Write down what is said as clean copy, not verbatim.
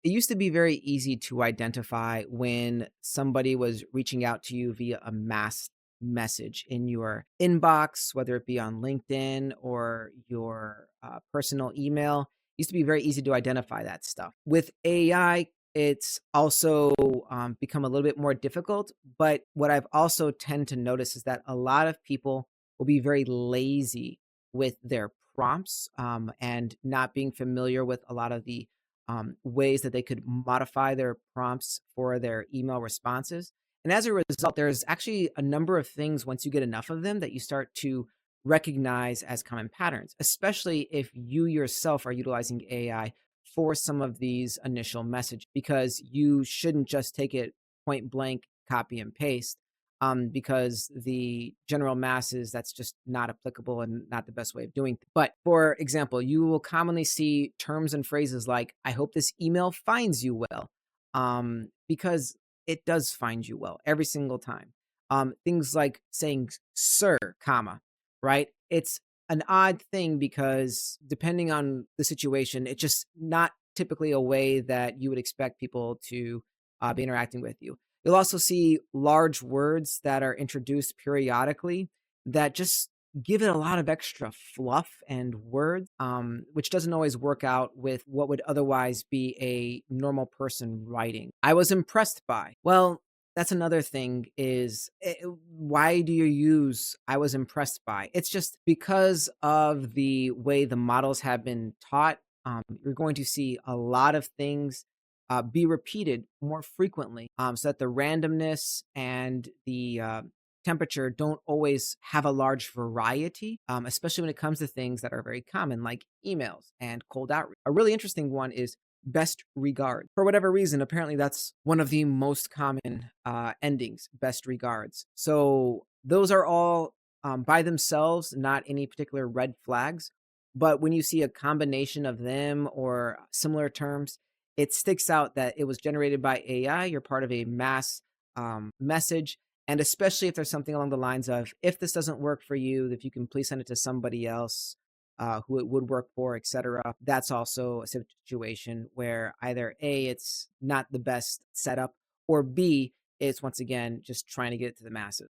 it used to be very easy to identify when somebody was reaching out to you via a mass message in your inbox, whether it be on LinkedIn or your personal email. Used to be very easy to identify that stuff. With AI, it's also become a little bit more difficult. But what I've also tend to notice is that a lot of people will be very lazy with their prompts and not being familiar with a lot of the ways that they could modify their prompts for their email responses. And as a result, there's actually a number of things once you get enough of them that you start to recognize as common patterns, especially if you yourself are utilizing AI for some of these initial messages, because you shouldn't just take it point blank, copy and paste. Because the general masses, that's just not applicable and not the best way of doing things. But for example, you will commonly see terms and phrases like, I hope this email finds you well, because it does find you well every single time. Things like saying sir, comma, right? It's an odd thing because depending on the situation, it's just not typically a way that you would expect people to be interacting with you. You'll also see large words that are introduced periodically that just give it a lot of extra fluff and words, which doesn't always work out with what would otherwise be a normal person writing. I was impressed by. Well, that's another thing is why do you use I was impressed by? It's just because of the way the models have been taught. You're going to see a lot of things be repeated more frequently so that the randomness and the temperature don't always have a large variety, especially when it comes to things that are very common, like emails and cold outreach. A really interesting one is best regards. For whatever reason, apparently that's one of the most common endings, best regards. So those are all by themselves, not any particular red flags. But when you see a combination of them or similar terms, it sticks out that it was generated by AI. You're part of a mass message. And especially if there's something along the lines of, if this doesn't work for you, if you can please send it to somebody else who it would work for, etc. That's also a situation where either A, it's not the best setup, or B, it's once again just trying to get it to the masses.